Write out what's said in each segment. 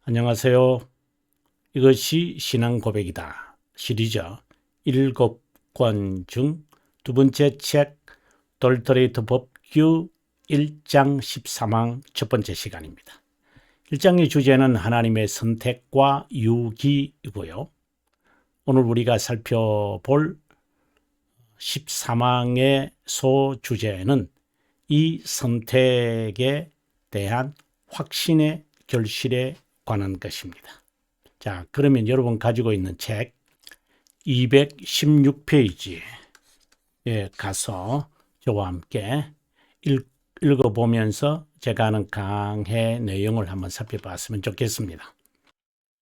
안녕하세요. 이것이 신앙 고백이다 시리즈 7권 중 두 번째 책 돌터레이트 법규 1장 13항 첫 번째 시간입니다. 1장의 주제는 하나님의 선택과 유기이고요. 오늘 우리가 살펴볼 13항의 소주제는 이 선택에 대한 확신의 결실에 관한 것입니다. 자, 그러면 여러분 가지고 있는 책 216페이지에 가서 저와 함께 읽어보면서 제가 하는 강해 내용을 한번 살펴봤으면 좋겠습니다.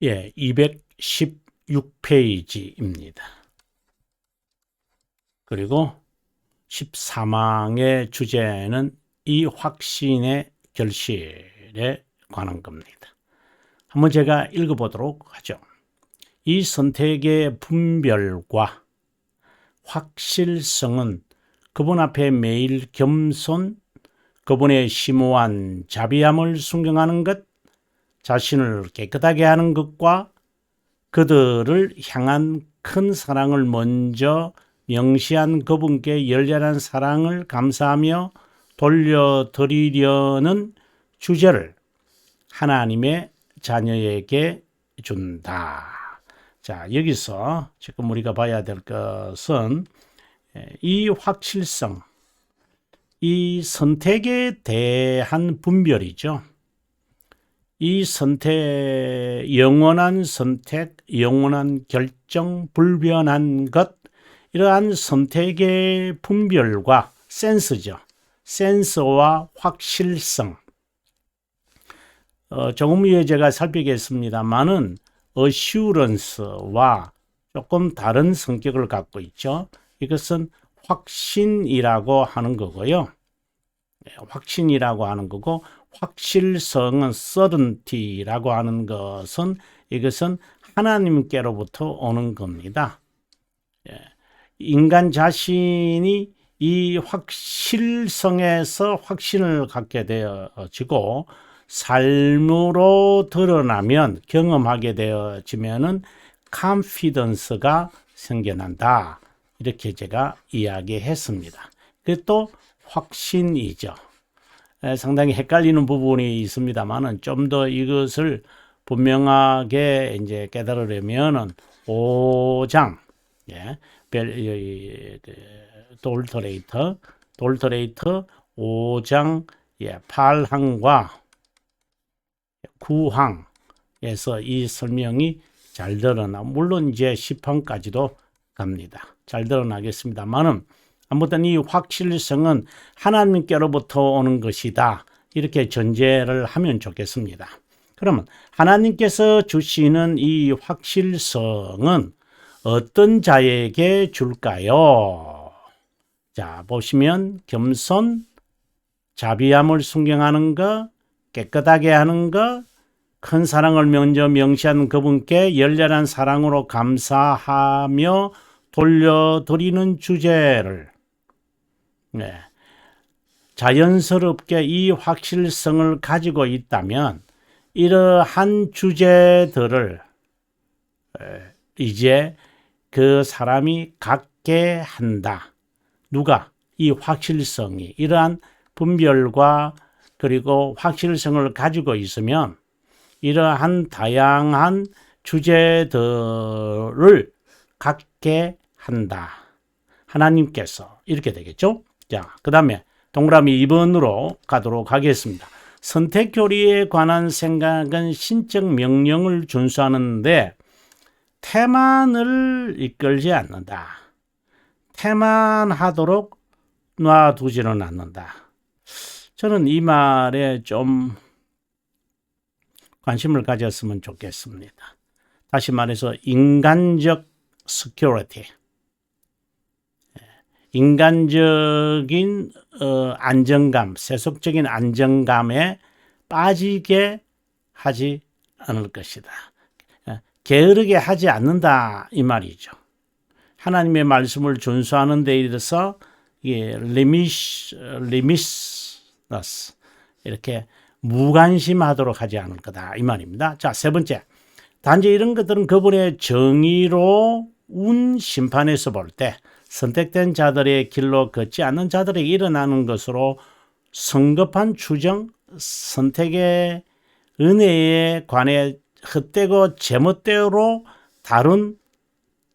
216페이지입니다. 그리고 13항의 주제는 이 확신의 결실에 관한 겁니다. 한번 제가 읽어보도록 하죠. 이 선택의 분별과 확실성은 그분 앞에 매일 겸손, 그분의 심오한 자비함을 순경하는 것, 자신을 깨끗하게 하는 것과 그들을 향한 큰 사랑을 먼저 명시한 그분께 열렬한 사랑을 감사하며 돌려드리려는 주제를 하나님의 자녀에게 준다. 자, 여기서 지금 우리가 봐야 될 것은 이 확실성, 이 선택에 대한 분별이죠. 이 선택, 영원한 선택, 영원한 결정, 불변한 것, 이러한 선택의 분별과 센스죠. 센스와 확실성. 조금 후에 제가 살피겠습니다만은 어슈런스와 조금 다른 성격을 갖고 있죠. 이것은 확신이라고 하는 거고요. 확신이라고 하는 거고, 확실성은 certainty라고 하는 것은 이것은 하나님께로부터 오는 겁니다. 인간 자신이 이 확실성에서 확신을 갖게 되어지고 삶으로 드러나면, 경험하게 되어지면은 confidence가 생겨난다. 이렇게 제가 이야기했습니다. 그게 또 확신이죠. 상당히 헷갈리는 부분이 있습니다만은 좀 더 이것을 분명하게 이제 깨달으려면은 5장, 돌터레이터 5장 8항과 9항에서 이 설명이 잘 드러나, 물론 이제 10항까지도 갑니다. 잘 드러나겠습니다만은 아무튼 이 확실성은 하나님께로부터 오는 것이다. 이렇게 전제를 하면 좋겠습니다. 그러면 하나님께서 주시는 이 확실성은 어떤 자에게 줄까요? 자, 보시면 겸손, 자비함을 순경하는 것, 깨끗하게 하는 것, 큰 사랑을 먼저 명시한 그분께 열렬한 사랑으로 감사하며 돌려드리는 주제를 자연스럽게 이 확실성을 가지고 있다면 이러한 주제들을 이제 그 사람이 갖게 한다. 누가? 이 확실성이, 이러한 분별과 그리고 확실성을 가지고 있으면 이러한 다양한 주제들을 갖게 한다. 하나님께서. 이렇게 되겠죠? 자, 그 다음에 동그라미 2번으로 가도록 하겠습니다. 선택 교리에 관한 생각은 신적 명령을 준수하는데 태만을 이끌지 않는다. 태만하도록 놔두지는 않는다. 저는 이 말에 좀 관심을 가졌으면 좋겠습니다. 다시 말해서 인간적 security, 인간적인 안정감, 세속적인 안정감에 빠지게 하지 않을 것이다. 게으르게 하지 않는다, 이 말이죠. 하나님의 말씀을 준수하는 데 있어서 limitless, 이렇게 무관심하도록 하지 않을 거다 이 말입니다. 자, 세 번째, 단지 이런 것들은 그분의 정의로운 심판에서 볼 때 선택된 자들의 길로 걷지 않는 자들에게 일어나는 것으로 성급한 추정, 선택의 은혜에 관해 헛되고 제멋대로 다룬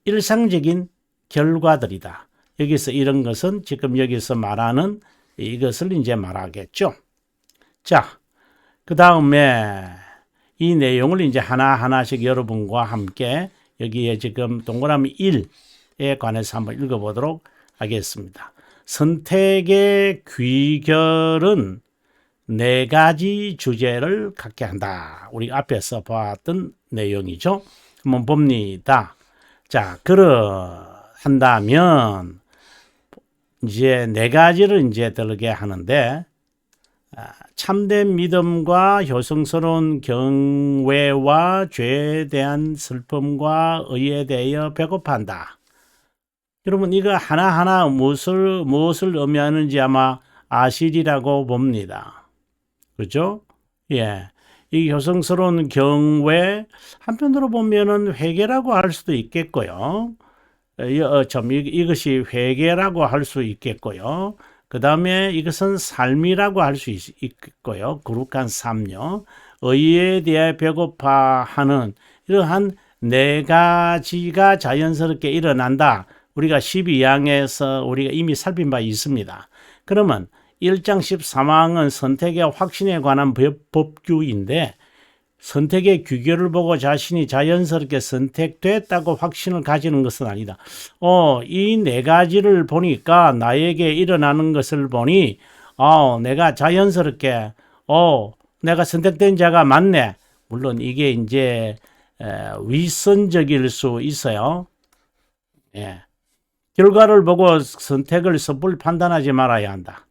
일상적인 결과들이다. 여기서 이런 것은 지금 여기서 말하는 이것을 이제 말하겠죠. 자, 그 다음에 이 내용을 이제 하나하나씩 여러분과 함께 여기에 지금 동그라미 1에 관해서 한번 읽어보도록 하겠습니다. 선택의 귀결은 네 가지 주제를 갖게 한다. 우리 앞에서 봤던 내용이죠. 한번 봅니다. 자, 그러한다면 이제 네 가지를 이제 들게 하는데, 참된 믿음과 효성스러운 경외와 죄에 대한 슬픔과 의에 대하여 배고파한다. 여러분, 이거 하나하나 무엇을 의미하는지 아마 아시리라고 봅니다. 그죠? 예. 이 효성스러운 경외, 한편으로 보면은 회개라고 할 수도 있겠고요. 이것이 회개라고 할 수 있겠고요. 그 다음에 이것은 삶이라고 할 수 있고요. 거룩한 삶요. 의에 대해 배고파하는 이러한 네 가지가 자연스럽게 일어난다. 우리가 12장에서 우리가 이미 살핀 바 있습니다. 그러면 1장 13항은 선택의 확신에 관한 법규인데, 선택의 규결을 보고 자신이 자연스럽게 선택됐다고 확신을 가지는 것은 아니다. 이 네 가지를 보니까 나에게 일어나는 것을 보니 내가 자연스럽게 내가 선택된 자가 맞네. 물론 이게 이제 위선적일 수 있어요. 예. 결과를 보고 선택을 섣불리 판단하지 말아야 한다.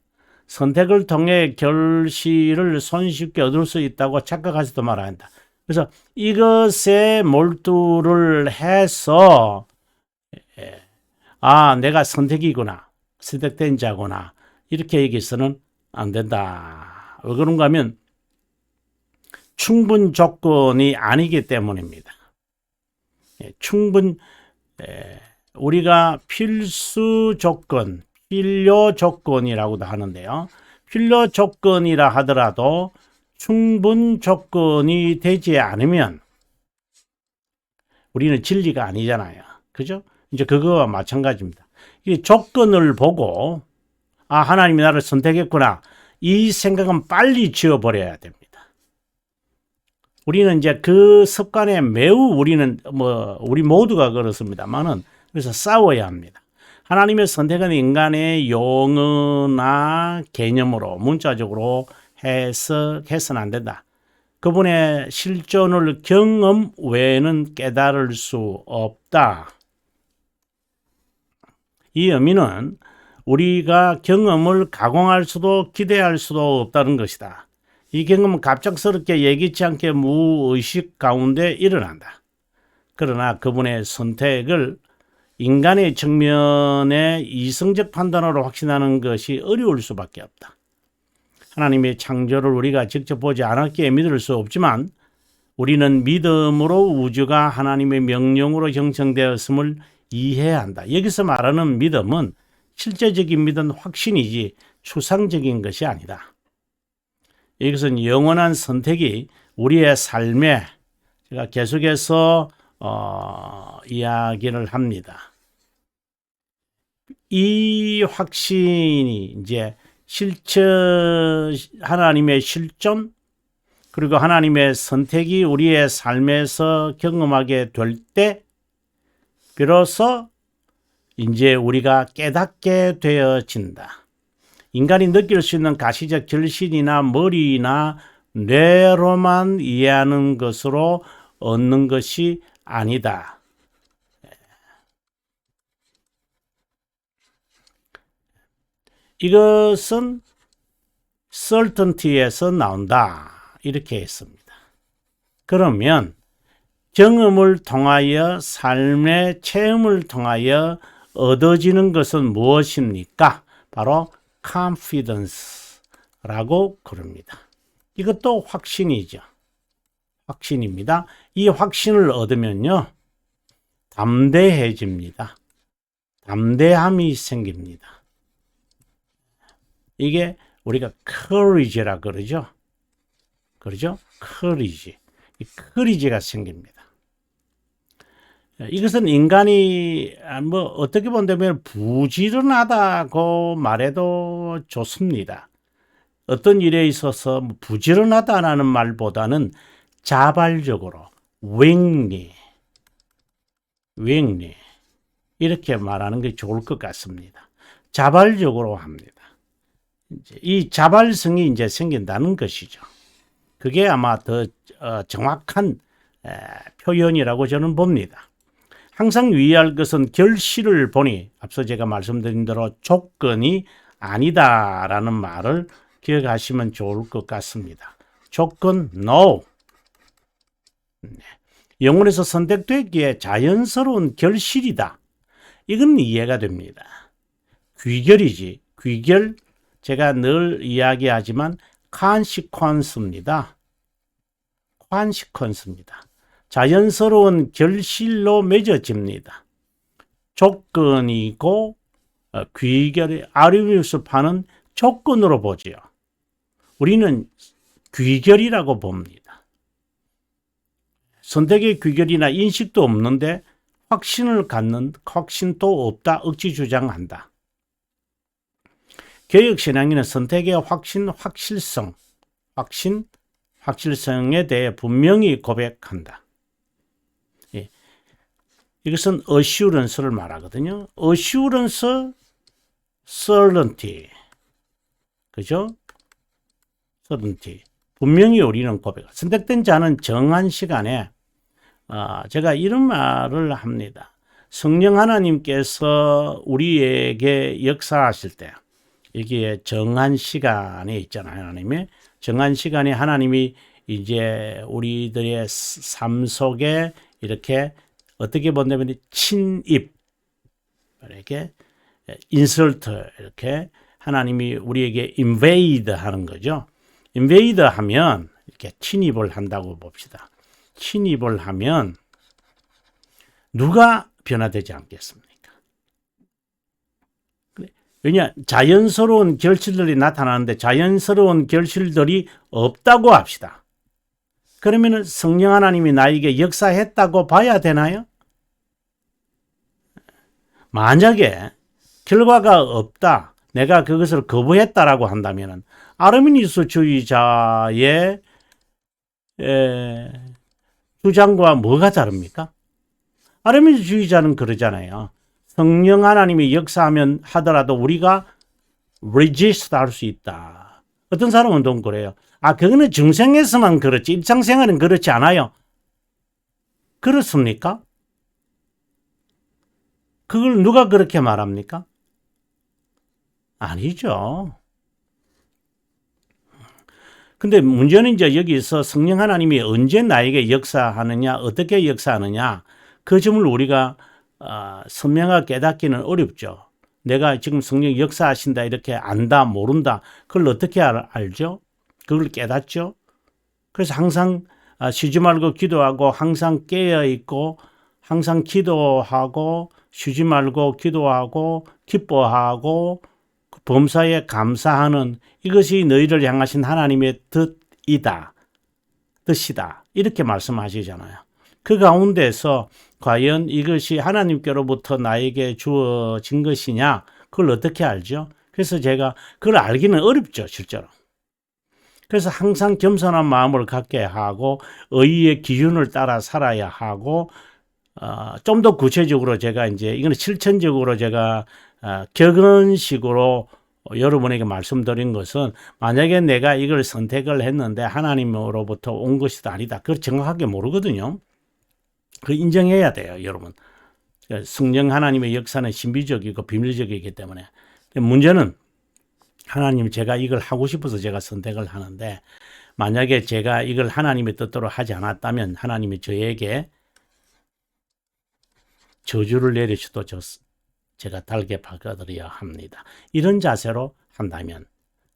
선택을 통해 결실을 손쉽게 얻을 수 있다고 착각하지도 말아야 한다. 그래서 이것에 몰두를 해서 내가 선택이구나, 선택된 자구나, 이렇게 얘기해서는 안 된다. 왜 그런가 하면 충분 조건이 아니기 때문입니다. 우리가 필수 조건, 필요 조건이라고도 하는데요. 필요 조건이라 하더라도 충분 조건이 되지 않으면 우리는 진리가 아니잖아요. 그죠? 이제 그거와 마찬가지입니다. 이 조건을 보고 하나님이 나를 선택했구나, 이 생각은 빨리 지워버려야 됩니다. 우리는 이제 그 습관에 매우 우리 모두가 그렇습니다만은, 그래서 싸워야 합니다. 하나님의 선택은 인간의 용어나 개념으로 문자적으로 해석해서는 안 된다. 그분의 실존을 경험 외에는 깨달을 수 없다. 이 의미는 우리가 경험을 가공할 수도 기대할 수도 없다는 것이다. 이 경험은 갑작스럽게 예기치 않게 무의식 가운데 일어난다. 그러나 그분의 선택을 인간의 측면에 이성적 판단으로 확신하는 것이 어려울 수밖에 없다. 하나님의 창조를 우리가 직접 보지 않았기에 믿을 수 없지만, 우리는 믿음으로 우주가 하나님의 명령으로 형성되었음을 이해해야 한다. 여기서 말하는 믿음은 실제적인 믿음, 확신이지 추상적인 것이 아니다. 이것은 영원한 선택이 우리의 삶에, 제가 계속해서 이야기를 합니다. 이 확신이 이제 하나님의 실존, 그리고 하나님의 선택이 우리의 삶에서 경험하게 될 때 비로소 이제 우리가 깨닫게 되어진다. 인간이 느낄 수 있는 가시적 결실이나 머리나 뇌로만 이해하는 것으로 얻는 것이 아니다. 이것은 certainty에서 나온다. 이렇게 했습니다. 그러면 경험을 통하여, 삶의 체험을 통하여 얻어지는 것은 무엇입니까? 바로 confidence라고 그럽니다. 이것도 확신이죠. 확신입니다. 이 확신을 얻으면요, 담대해집니다. 담대함이 생깁니다. 이게 우리가 courage라 그러죠. 그러죠? courage. 이 courage가 생깁니다. 이것은 인간이 뭐 어떻게 본다면 부지런하다고 말해도 좋습니다. 어떤 일에 있어서 부지런하다라는 말보다는 자발적으로 willingly 이렇게 말하는 게 좋을 것 같습니다. 자발적으로 합니다. 이 자발성이 이제 생긴다는 것이죠. 그게 아마 더 정확한 표현이라고 저는 봅니다. 항상 유의할 것은 결실을 보니 앞서 제가 말씀드린 대로 조건이 아니다라는 말을 기억하시면 좋을 것 같습니다. 조건 no. 영혼에서 선택되기에 자연스러운 결실이다. 이건 이해가 됩니다. 귀결이지. 귀결 제가 늘 이야기하지만 consequence입니다. consequence입니다. 자연스러운 결실로 맺어집니다. 조건이고 귀결의 아리우스파는 조건으로 보지요. 우리는 귀결이라고 봅니다. 선택의 귀결이나 인식도 없는데 확신을 갖는 확신도 없다 억지 주장한다. 개혁신앙인은 선택의 확실성에 대해 분명히 고백한다. 예. 이것은 assurance를 말하거든요. assurance, certainty. 그죠? certainty. 분명히 우리는 고백. 선택된 자는 정한 시간에 제가 이런 말을 합니다. 성령 하나님께서 우리에게 역사하실 때 여기에 정한 시간이 있잖아요. 하나님의 정한 시간에 하나님이 이제 우리들의 삶 속에 이렇게 어떻게 본다면 침입 이렇게 인설트 이렇게 하나님이 우리에게 invade 하는 거죠. invade 하면 이렇게 침입을 한다고 봅시다. 침입을 하면 누가 변화되지 않겠습니까? 왜냐? 자연스러운 결실들이 나타나는데 자연스러운 결실들이 없다고 합시다. 그러면 성령 하나님이 나에게 역사했다고 봐야 되나요? 만약에 결과가 없다, 내가 그것을 거부했다라고 한다면 아르미니스주의자의 주장과 뭐가 다릅니까? 아르미니스주의자는 그러잖아요. 성령 하나님이 역사하면 하더라도 우리가 resist 할 수 있다. 어떤 사람은 또 그래요. 그거는 중생에서만 그렇지 일상생활은 그렇지 않아요. 그렇습니까? 그걸 누가 그렇게 말합니까? 아니죠. 근데 문제는 이제 여기서 성령 하나님이 언제 나에게 역사하느냐, 어떻게 역사하느냐, 그 점을 우리가 선명하게 깨닫기는 어렵죠. 내가 지금 성령이 역사하신다 이렇게 안다 모른다 그걸 어떻게 알죠? 그걸 깨닫죠? 그래서 항상 쉬지 말고 기도하고 항상 깨어있고 항상 기도하고 쉬지 말고 기도하고 기뻐하고 범사에 감사하는 이것이 너희를 향하신 하나님의 뜻이다 이렇게 말씀하시잖아요. 그 가운데서 과연 이것이 하나님께로부터 나에게 주어진 것이냐 그걸 어떻게 알죠? 그래서 제가 그걸 알기는 어렵죠 실제로. 그래서 항상 겸손한 마음을 갖게 하고 의의 기준을 따라 살아야 하고 좀 더 구체적으로 제가 이제 이거는 실천적으로 제가 격언식으로 여러분에게 말씀드린 것은 만약에 내가 이걸 선택을 했는데 하나님으로부터 온 것이 아니다. 그걸 정확하게 모르거든요. 그걸 인정해야 돼요, 여러분. 성령 하나님의 역사는 신비적이고 비밀적이기 때문에. 문제는 하나님 제가 이걸 하고 싶어서 제가 선택을 하는데 만약에 제가 이걸 하나님의 뜻대로 하지 않았다면 하나님이 저에게 저주를 내리셔도 제가 달게 받아들여야 합니다. 이런 자세로 한다면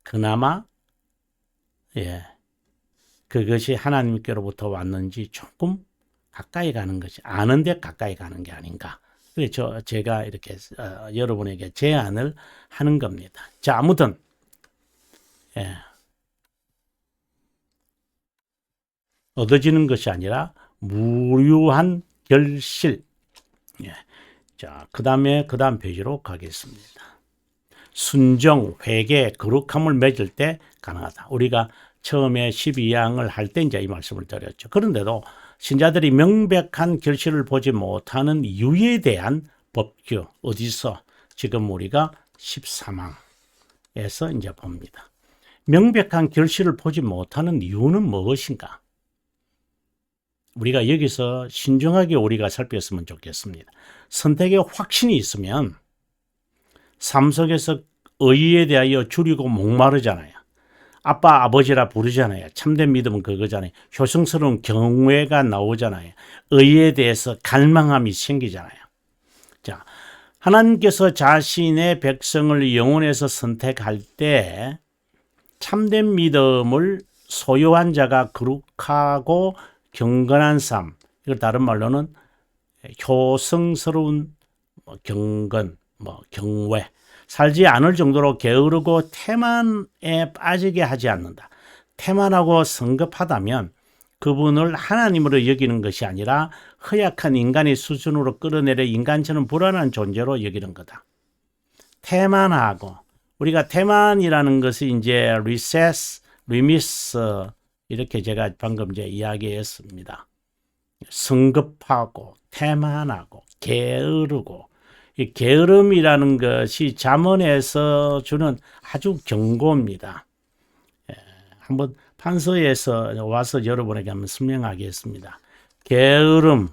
그나마 그것이 하나님께로부터 왔는지 조금 가까이 가는 것이 아는데 가까이 가는 게 아닌가. 그래서 제가 이렇게 여러분에게 제안을 하는 겁니다. 자, 아무튼 예. 얻어지는 것이 아니라 무료한 결실. 예. 자, 그 다음 페이지로 가겠습니다. 순정, 회개, 거룩함을 맺을 때 가능하다. 우리가 처음에 12항을 할 때 이제 이 말씀을 드렸죠. 그런데도 신자들이 명백한 결실을 보지 못하는 이유에 대한 법규, 어디서? 지금 우리가 13항에서 이제 봅니다. 명백한 결실을 보지 못하는 이유는 무엇인가? 우리가 여기서 신중하게 우리가 살폈으면 좋겠습니다. 선택에 확신이 있으면 삶 속에서 의의에 대하여 줄이고 목마르잖아요. 아빠, 아버지라 부르잖아요. 참된 믿음은 그거잖아요. 효성스러운 경외가 나오잖아요. 의의에 대해서 갈망함이 생기잖아요. 자, 하나님께서 자신의 백성을 영혼에서 선택할 때 참된 믿음을 소유한 자가 거룩하고 경건한 삶, 이걸 다른 말로는 효성스러운 경건, 경외, 살지 않을 정도로 게으르고 태만에 빠지게 하지 않는다. 태만하고 성급하다면 그분을 하나님으로 여기는 것이 아니라 허약한 인간의 수준으로 끌어내려 인간처럼 불안한 존재로 여기는 거다. 태만하고, 우리가 태만이라는 것이 이제 recess, remiss, 이렇게 제가 방금 이제 이야기했습니다. 성급하고 태만하고 게으르고, 이 게으름이라는 것이 잠언에서 주는 아주 경고입니다. 한번 판서에서 와서 여러분에게 한번 설명하겠습니다. 게으름,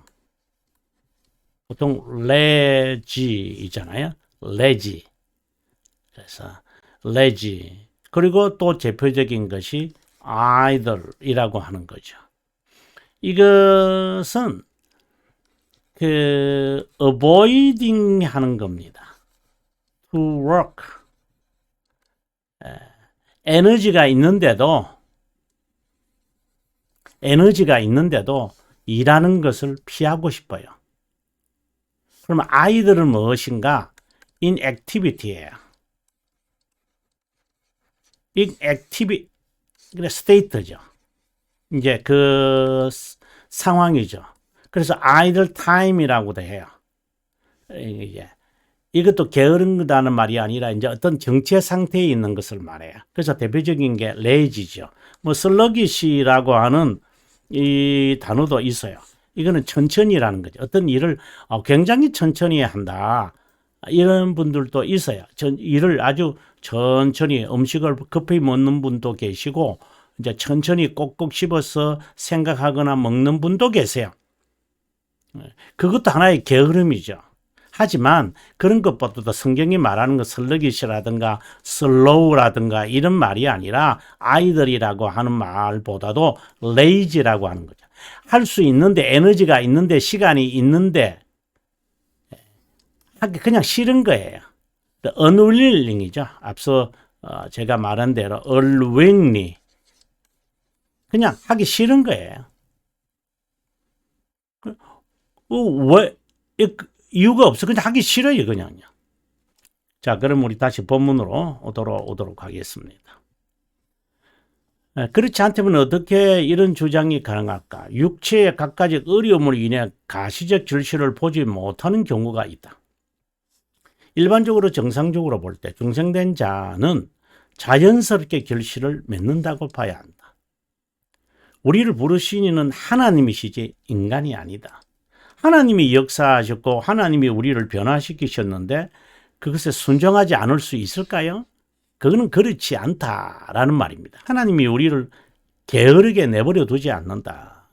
보통 레지이잖아요. 레지. 그래서 레지. 그리고 또 대표적인 것이 idle이라고 하는 거죠. 이것은 avoiding 하는 겁니다. to work. 에너지가 있는데도 일하는 것을 피하고 싶어요. 그러면 idle은 무엇인가? inactivity예요. inactivity, state죠. 이제 그 상황이죠. 그래서 idle time이라고도 해요. 이것도 게으른다는 말이 아니라 이제 어떤 정체 상태에 있는 것을 말해요. 그래서 대표적인 게 lazy죠. slugish라고 하는 이 단어도 있어요. 이거는 천천히라는 거죠. 어떤 일을 굉장히 천천히 한다. 이런 분들도 있어요. 일을 아주 천천히 음식을 급히 먹는 분도 계시고 이제 천천히 꼭꼭 씹어서 생각하거나 먹는 분도 계세요. 그것도 하나의 게으름이죠. 하지만 그런 것보다도 성경이 말하는 것 슬러기시라든가 슬로우라든가 이런 말이 아니라 아이들이라고 하는 말보다도 레이지라고 하는 거죠. 할 수 있는데 에너지가 있는데 시간이 있는데 하기 그냥 싫은 거예요. unwilling이죠. 앞서 제가 말한 대로 unwillingly 그냥 하기 싫은 거예요. 왜 이유가 없어. 그냥 하기 싫어요. 그냥요. 자, 그럼 우리 다시 본문으로 오도록 하겠습니다. 그렇지 않다면 어떻게 이런 주장이 가능할까? 육체의 갖가지 어려움으로 인해 가시적 결실을 보지 못하는 경우가 있다. 일반적으로 정상적으로 볼 때 중생된 자는 자연스럽게 결실을 맺는다고 봐야 한다. 우리를 부르신 이는 하나님이시지 인간이 아니다. 하나님이 역사하셨고 하나님이 우리를 변화시키셨는데 그것에 순종하지 않을 수 있을까요? 그거는 그렇지 않다라는 말입니다. 하나님이 우리를 게으르게 내버려 두지 않는다.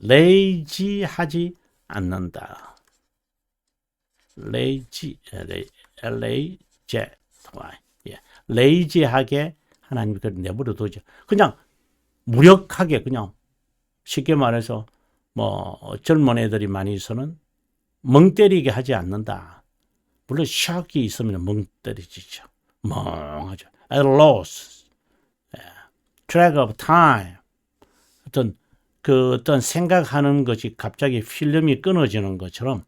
레이지하지 않는다. 레이지하게 하나님이 그를 내버려 두죠. 그냥 무력하게 그냥 쉽게 말해서 젊은 애들이 많이 있어는 멍 때리게 하지 않는다. 물론 샥이 있으면 멍 때리지죠. 멍하죠. At a loss. Track of time. 어떤 생각하는 것이 갑자기 필름이 끊어지는 것처럼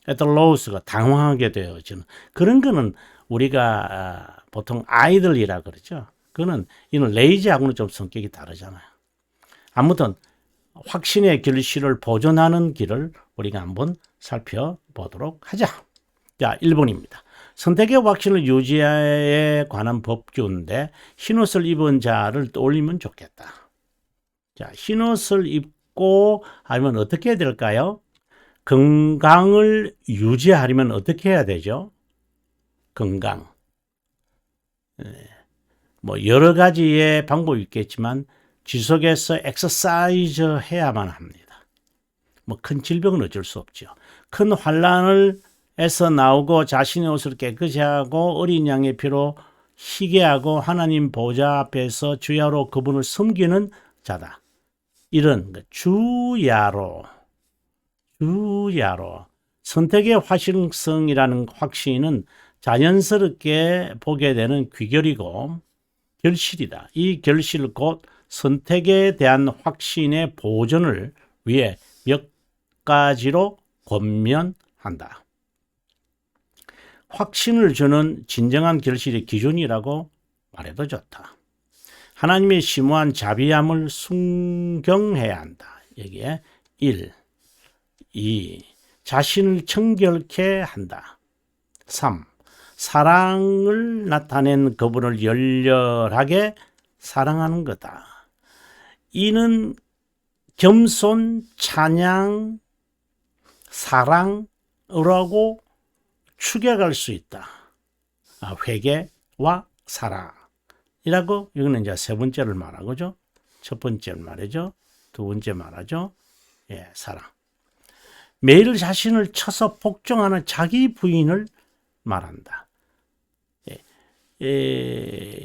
로우스가 당황하게 되어지는 그런 거는 우리가 보통 아이들이라 그러죠. 그거는 이는 레이지하고는 좀 성격이 다르잖아요. 아무튼 확신의 결실을 보존하는 길을 우리가 한번 살펴보도록 하자. 자, 1번입니다. 선택의 확신을 유지에 관한 법규인데 흰옷을 입은 자를 떠올리면 좋겠다. 자, 흰옷을 입고 하면 어떻게 해야 될까요? 건강을 유지하려면 어떻게 해야 되죠? 건강. 뭐 여러 가지의 방법이 있겠지만 지속해서 엑서사이즈 해야만 합니다. 뭐 큰 질병은 어쩔 수 없죠. 큰 환란을 에서 나오고 자신의 옷을 깨끗이 하고 어린 양의 피로 희게 하고 하나님 보좌 앞에서 주야로 그분을 섬기는 자다. 이런 주야로 선택의 확실성이라는 확신은 자연스럽게 보게 되는 귀결이고 결실이다. 이 결실 곧 선택에 대한 확신의 보존을 위해 몇 가지로 권면한다. 확신을 주는 진정한 결실의 기준이라고 말해도 좋다. 하나님의 심오한 자비함을 순경해야 한다. 여기에 1, 2. 자신을 청결케 한다. 3. 사랑을 나타낸 그분을 열렬하게 사랑하는 거다. 이는 겸손, 찬양, 사랑으로하고 추격할 수 있다. 회개와 사랑이라고 이거는 이제 세 번째를 말하고죠. 첫 번째를 말이죠. 두 번째 말하죠. 사랑. 매일 자신을 쳐서 복종하는 자기 부인을 말한다.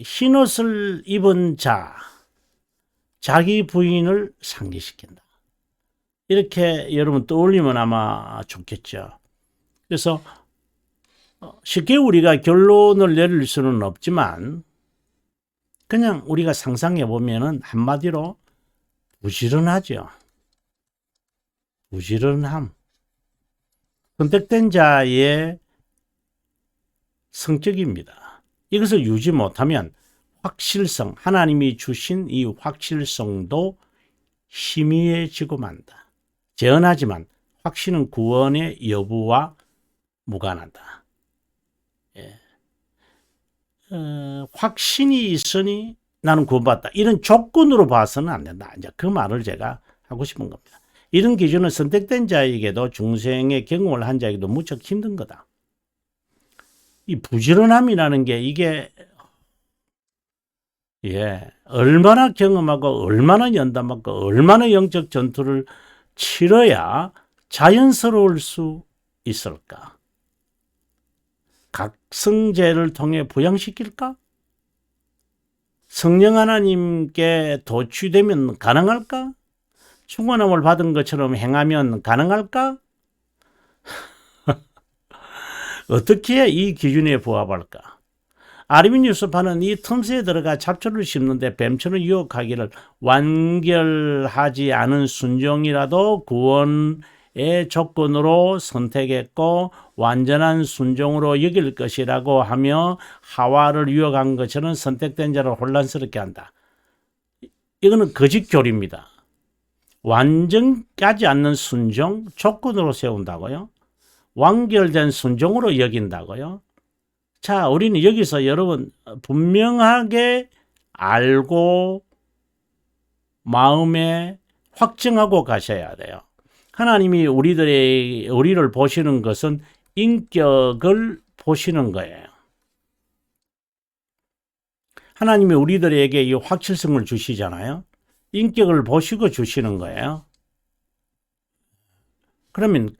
흰옷을 입은 자, 자기 부인을 상기시킨다. 이렇게 여러분 떠올리면 아마 좋겠죠. 그래서 쉽게 우리가 결론을 내릴 수는 없지만 그냥 우리가 상상해 보면은 한마디로 부지런하죠. 부지런함. 선택된 자의 성격입니다. 이것을 유지 못하면 확실성, 하나님이 주신 이 확실성도 희미해지고 만다. 제언하지만 확신은 구원의 여부와 무관하다. 확신이 있으니 나는 구원받다. 이런 조건으로 봐서는 안 된다. 이제 그 말을 제가 하고 싶은 겁니다. 이런 기준은 선택된 자에게도 중생의 경험을 한 자에게도 무척 힘든 거다. 이 부지런함이라는 게 이게 얼마나 경험하고 얼마나 연담하고 얼마나 영적 전투를 치러야 자연스러울 수 있을까? 각성제를 통해 부양시킬까? 성령 하나님께 도취되면 가능할까? 충만함을 받은 것처럼 행하면 가능할까? 어떻게 이 기준에 부합할까? 아르민 유스파는 이 틈새에 들어가 잡초를 씹는데 뱀처럼 유혹하기를 완결하지 않은 순종이라도 구원의 조건으로 선택했고 완전한 순종으로 여길 것이라고 하며 하와를 유혹한 것처럼 선택된 자를 혼란스럽게 한다. 이거는 거짓 교리입니다. 완전하지 않는 순종 조건으로 세운다고요? 완결된 순종으로 여긴다고요? 자, 우리는 여기서 여러분 분명하게 알고 마음에 확증하고 가셔야 돼요. 하나님이 우리를 보시는 것은 인격을 보시는 거예요. 하나님이 우리들에게 이 확실성을 주시잖아요. 인격을 보시고 주시는 거예요. 그러면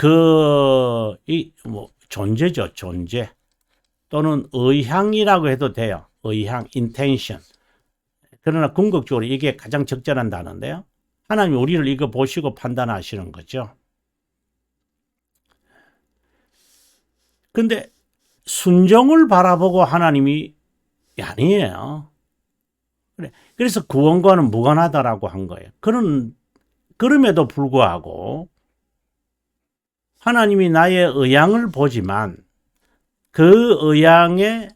존재죠, 존재. 또는 의향이라고 해도 돼요. 의향, intention. 그러나 궁극적으로 이게 가장 적절한 단어인데요. 하나님이 우리를 이거 보시고 판단하시는 거죠. 근데 순종을 바라보고 하나님이 아니에요. 그래서 구원과는 무관하다라고 한 거예요. 그런 그럼에도 불구하고 하나님이 나의 의향을 보지만 그 의향에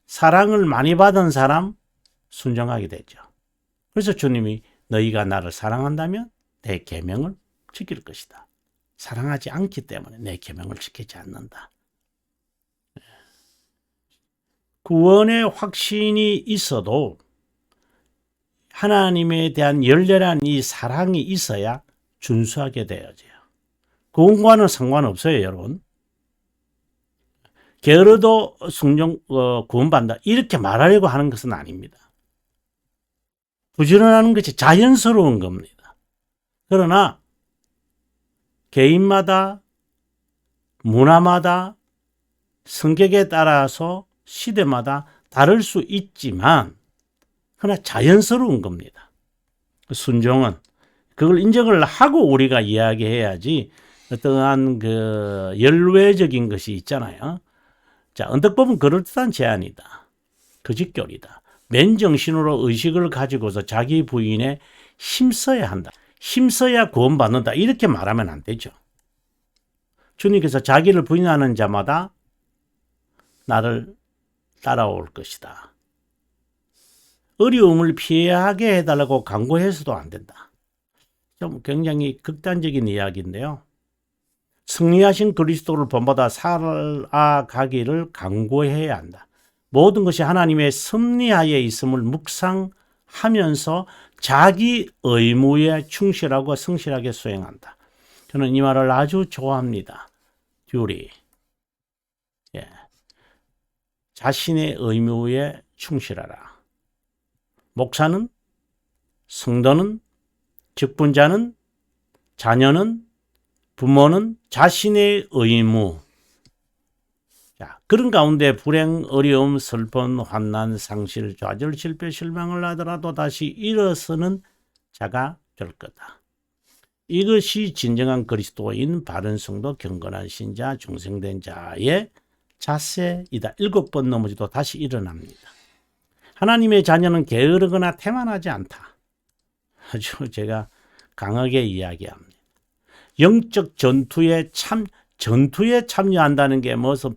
사랑을 많이 받은 사람 순종하게 되죠. 그래서 주님이 너희가 나를 사랑한다면 내 계명을 지킬 것이다. 사랑하지 않기 때문에 내 계명을 지키지 않는다. 구원의 확신이 있어도 하나님에 대한 열렬한 이 사랑이 있어야 준수하게 되어져요. 구원과는 상관없어요, 여러분. 게으르도 구원받는다. 이렇게 말하려고 하는 것은 아닙니다. 부지런하는 것이 자연스러운 겁니다. 그러나 개인마다 문화마다 성격에 따라서 시대마다 다를 수 있지만 그러나 자연스러운 겁니다. 순종은 그걸 인정을 하고 우리가 이야기해야지 어떠한 그 열외적인 것이 있잖아요. 자, 언뜻 보면 그럴듯한 제안이다. 거짓교리다. 맨정신으로 의식을 가지고서 자기 부인에 힘써야 한다. 힘써야 구원받는다. 이렇게 말하면 안 되죠. 주님께서 자기를 부인하는 자마다 나를 따라올 것이다. 어려움을 피하게 해달라고 강구해서도 안 된다. 좀 굉장히 극단적인 이야기인데요. 승리하신 그리스도를 본받아 살아가기를 강구해야 한다. 모든 것이 하나님의 섭리하에 있음을 묵상하면서 자기 의무에 충실하고 성실하게 수행한다. 저는 이 말을 아주 좋아합니다. 듀리. 예. 자신의 의무에 충실하라. 목사는, 성도는, 직분자는, 자녀는, 부모는 자신의 의무. 자, 그런 가운데 불행, 어려움, 슬픔, 환난, 상실, 좌절, 실패, 실망을 하더라도 다시 일어서는 자가 될 거다. 이것이 진정한 그리스도인, 바른 성도, 경건한 신자, 중생된 자의 자세이다. 7번 넘어지도 다시 일어납니다. 하나님의 자녀는 게으르거나 태만하지 않다. 아주 제가 강하게 이야기합니다. 영적 전투에 참여한다는 게 무슨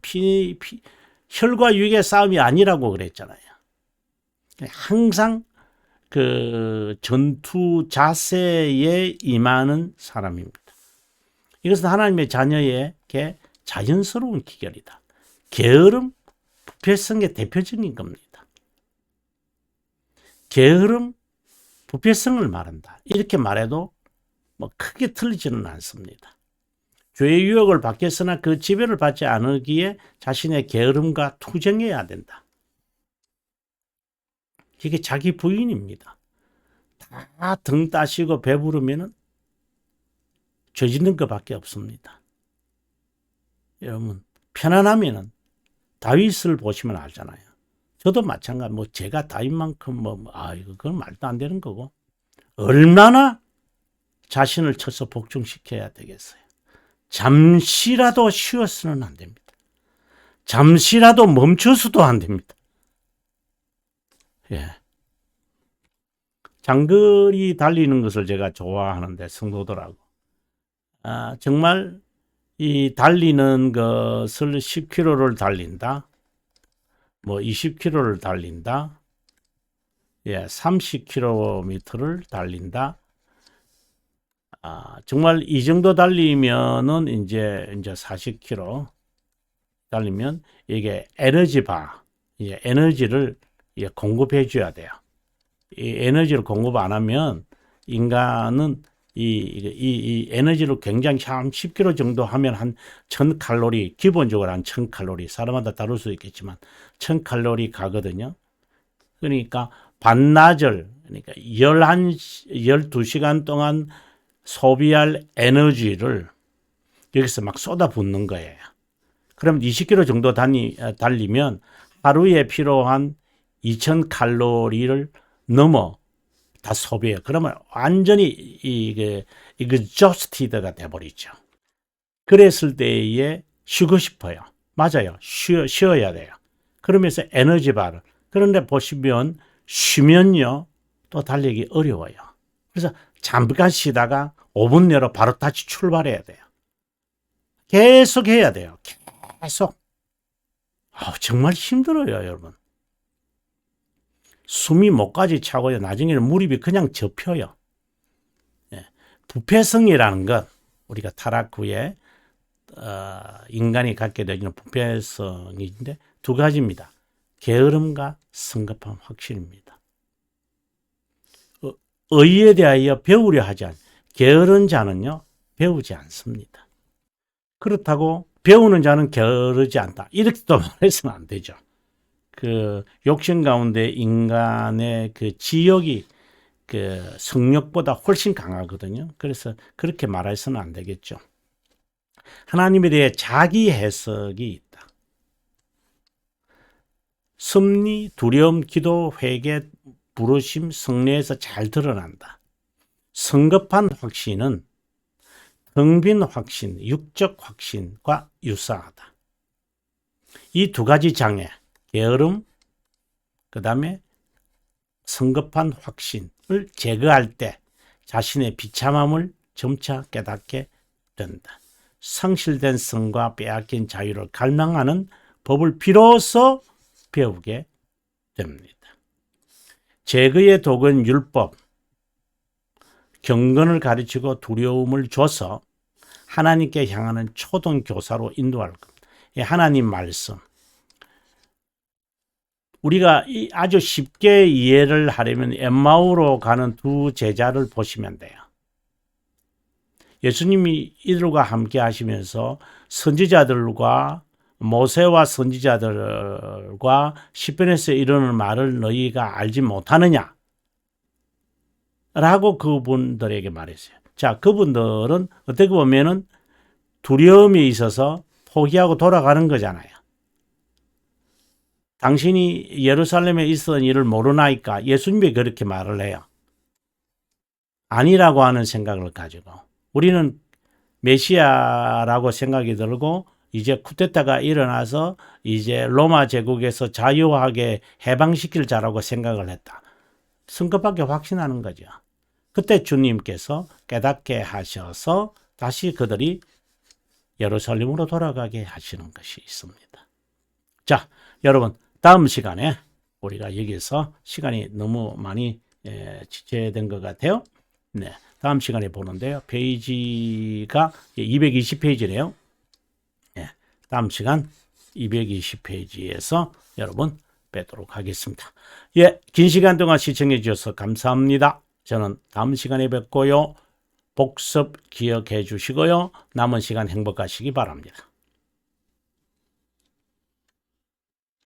혈과 육의 싸움이 아니라고 그랬잖아요. 항상 그 전투 자세에 임하는 사람입니다. 이것은 하나님의 자녀에게 자연스러운 기결이다. 게으름, 부패성의 대표적인 겁니다. 게으름, 부패성을 말한다. 이렇게 말해도 뭐 크게 틀리지는 않습니다. 죄의 유혹을 받겠으나 그 지배를 받지 않기에 자신의 게으름과 투쟁해야 된다. 이게 자기 부인입니다. 다 등 따시고 배부르면 죄 짓는 것밖에 없습니다. 여러분, 편안하면 다윗을 보시면 알잖아요. 저도 마찬가지, 제가 다윗만큼 그건 말도 안 되는 거고, 얼마나 자신을 쳐서 복종시켜야 되겠어요. 잠시라도 쉬어서는 안 됩니다. 잠시라도 멈춰서도 안 됩니다. 예. 장거리 달리는 것을 제가 좋아하는데, 성도들하고. 정말 이 달리는 것을 10km를 달린다, 20km를 달린다, 30km를 달린다. 정말 이 정도 달리면은 이제 40km 달리면 이게 에너지바, 이제 에너지를 공급해 줘야 돼요. 이 에너지를 공급 안 하면 인간은 이 에너지를 굉장히 한 10km 정도 하면 한 1000칼로리, 기본적으로 한 1000칼로리, 사람마다 다를 수 있겠지만 1000칼로리 가거든요. 그러니까 반나절, 그러니까 12시간 동안 소비할 에너지를 여기서 막 쏟아붓는 거예요. 그럼 20km 정도 달리면 하루에 필요한 2000칼로리를 넘어 다 소비해요. 그러면 완전히 이게 exhausted가 돼버리죠. 그랬을 때에 쉬고 싶어요. 맞아요. 쉬어야 돼요. 그러면서 에너지바를. 그런데 보시면 쉬면요 또 달리기 어려워요. 그래서 잠깐 쉬다가 5분 내로 바로 다시 출발해야 돼요. 계속 해야 돼요. 계속. 정말 힘들어요, 여러분. 숨이 목까지 차고요. 나중에는 무릎이 그냥 접혀요. 부패성이라는 것, 우리가 타락 후에 인간이 갖게 되는 부패성인데 두 가지입니다. 게으름과 성급한 확신입니다. 의에 대하여 배우려 하지 않, 게으른 자는요, 배우지 않습니다. 그렇다고 배우는 자는 게으르지 않다. 이렇게 또 말해서는 안 되죠. 그 욕심 가운데 인간의 그 지역이 그 성욕보다 훨씬 강하거든요. 그래서 그렇게 말해서는 안 되겠죠. 하나님에 대해 자기 해석이 있다. 섭리, 두려움, 기도, 회개, 부르심, 성례에서 잘 드러난다. 성급한 확신은 텅 빈 확신, 육적 확신과 유사하다. 이 두 가지 장애, 게으름, 그 다음에 성급한 확신을 제거할 때 자신의 비참함을 점차 깨닫게 된다. 상실된 성과 빼앗긴 자유를 갈망하는 법을 비로소 배우게 됩니다. 제거의 도구는 율법, 경건을 가르치고 두려움을 줘서 하나님께 향하는 초등 교사로 인도할 겁니다. 하나님 말씀. 우리가 아주 쉽게 이해를 하려면 엠마오로 가는 두 제자를 보시면 돼요. 예수님이 이들과 함께 하시면서 선지자들과 모세와 선지자들과 시편에서 이르는 말을 너희가 알지 못하느냐? 라고 그분들에게 말했어요. 자, 그분들은 어떻게 보면은 두려움이 있어서 포기하고 돌아가는 거잖아요. 당신이 예루살렘에 있었던 일을 모르나이까? 예수님이 그렇게 말을 해요. 아니라고 하는 생각을 가지고 우리는 메시아라고 생각이 들고 이제 쿠데타가 일어나서 이제 로마 제국에서 자유하게 해방시킬 자라고 생각을 했다. 성급하게 확신하는 거죠. 그때 주님께서 깨닫게 하셔서 다시 그들이 예루살렘으로 돌아가게 하시는 것이 있습니다. 자, 여러분 다음 시간에 우리가 여기서 시간이 너무 많이 지체된 것 같아요. 네, 다음 시간에 보는데요. 페이지가 220페이지네요. 네, 다음 시간 220페이지에서 여러분 뵙도록 하겠습니다. 예, 긴 시간 동안 시청해 주셔서 감사합니다. 저는 다음 시간에 뵙고요. 복습 기억해 주시고요. 남은 시간 행복하시기 바랍니다.